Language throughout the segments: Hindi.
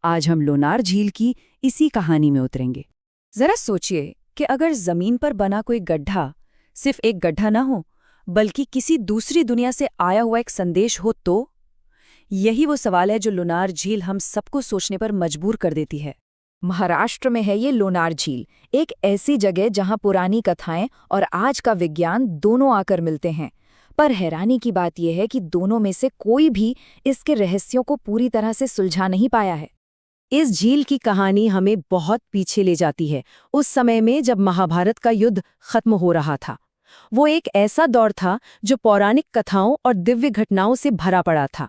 आज हम लोनार झील की इसी कहानी में उतरेंगे। जरा सोचिए कि अगर जमीन पर बना कोई गड्ढा सिर्फ एक गड्ढा ना हो, बल्कि किसी दूसरी दुनिया से आया हुआ एक संदेश हो तो? यही वो सवाल है जो लोनार झील हम सबको सोचने पर मजबूर कर देती है। महाराष्ट्र में है ये लोनार झील, एक ऐसी जगह जहां पुरानी कथाएं और आज का विज्ञान दोनों आकर मिलते हैं। पर हैरानी की बात यह है कि दोनों में से कोई भी इसके रहस्यों को पूरी तरह से सुलझा नहीं पाया है। इस झील की कहानी हमें बहुत पीछे ले जाती है, उस समय में जब महाभारत का युद्ध खत्म हो रहा था। वो एक ऐसा दौर था जो पौराणिक कथाओं और दिव्य घटनाओं से भरा पड़ा था।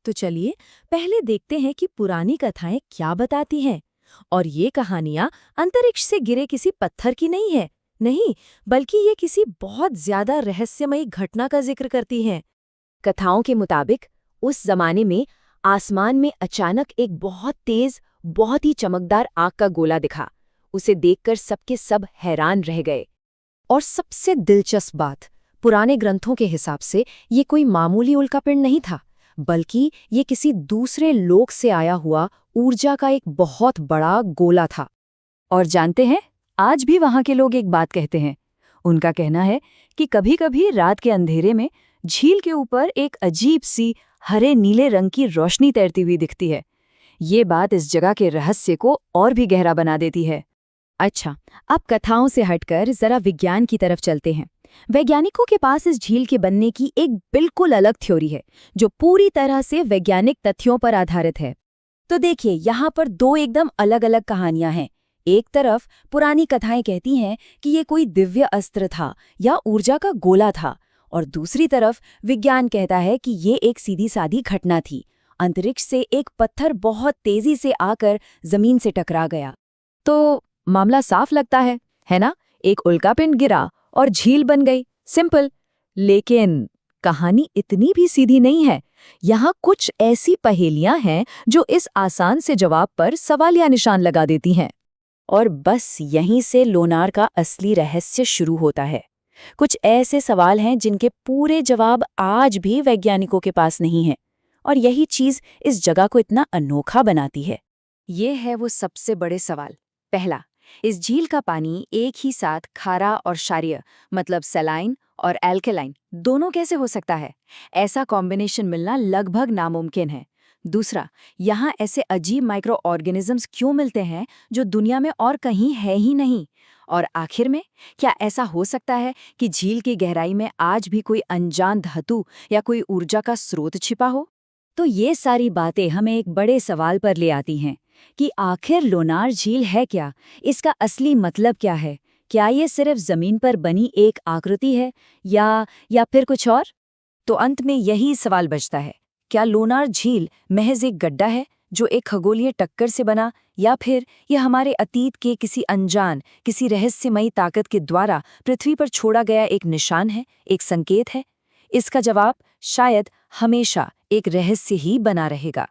तो चलिए पहले देखते हैं कि पुरानी कथाएं क्या बताती हैं। और ये कहानियां अंतरिक्ष से गिरे किसी पत्थर की नहीं है, नहीं, बल्कि ये किसी बहुत ज्यादा रहस्यमयी घटना का जिक्र करती हैं। कथाओं के मुताबिक उस जमाने में आसमान में अचानक एक बहुत तेज, बहुत ही चमकदार आग का गोला दिखा। उसे देखकर सबके सब हैरान रह गए। और सबसे दिलचस्प बात, पुराने ग्रंथों के हिसाब से ये कोई मामूली उल्कापिंड नहीं था, बल्कि ये किसी दूसरे लोक से आया हुआ ऊर्जा का एक बहुत बड़ा गोला था। और जानते हैं, आज भी वहां के लोग एक बात कहते हैं। उनका कहना है कि कभी-कभी रात के अंधेरे में झील के ऊपर एक अजीब सी हरे नीले रंग की रोशनी तैरती हुई दिखती है। ये बात इस जगह के रहस्य को और भी गहरा बना देती है। अच्छा, अब कथाओं से हटकर जरा विज्ञान की तरफ चलते हैं। वैज्ञानिकों के पास इस झील के बनने की एक बिल्कुल अलग थ्योरी है, जो पूरी तरह से वैज्ञानिक तथ्यों पर आधारित है। तो देखिए, यहाँ पर दो एकदम अलग-अलग कहानियां हैं। एक तरफ पुरानी कथाएं कहती हैं कि ये कोई दिव्य अस्त्र था या ऊर्जा का गोला था, और दूसरी तरफ विज्ञान कहता है कि ये एक सीधी-सादी घटना थी। अंतरिक्ष से एक पत्थर बहुत तेजी से आकर जमीन से टकरा गया। तो मामला साफ लगता है ना? एक उल्कापिंड गिरा और झील बन गई, सिंपल। लेकिन कहानी इतनी भी सीधी नहीं है। यहाँ कुछ ऐसी पहेलियां हैं जो इस आसान से जवाब पर सवालिया निशान लगा देती हैं। और बस यहीं से लोनार का असली रहस्य शुरू होता है। कुछ ऐसे सवाल हैं जिनके पूरे जवाब आज भी वैज्ञानिकों के पास नहीं हैं, और यही चीज इस जगह को इतना अनोखा बनाती है। ये है वो सबसे बड़े सवाल। पहला, इस झील का पानी एक ही साथ खारा और क्षारीय, मतलब सलाइन और एल्केलाइन, दोनों कैसे हो सकता है? ऐसा कॉम्बिनेशन मिलना लगभग नामुमकिन है। दूसरा, यहाँ ऐसे अजीब माइक्रो ऑर्गेनिजम्स क्यों मिलते हैं जो दुनिया में और कहीं है ही नहीं? और आखिर में, क्या ऐसा हो सकता है कि झील की गहराई में आज भी कोई अनजान धातु या कोई ऊर्जा का स्रोत छिपा हो? तो ये सारी बातें हमें एक बड़े सवाल पर ले आती हैं कि आखिर लोनार झील है क्या? इसका असली मतलब क्या है? क्या ये सिर्फ जमीन पर बनी एक आकृति है या फिर कुछ और? तो अंत में यही सवाल बचता है, क्या लोनार झील महज एक गड्ढा है जो एक खगोलीय टक्कर से बना, या फिर यह हमारे अतीत के किसी अनजान, किसी रहस्यमयी ताकत के द्वारा पृथ्वी पर छोड़ा गया एक निशान है, एक संकेत है? इसका जवाब शायद हमेशा एक रहस्य ही बना रहेगा।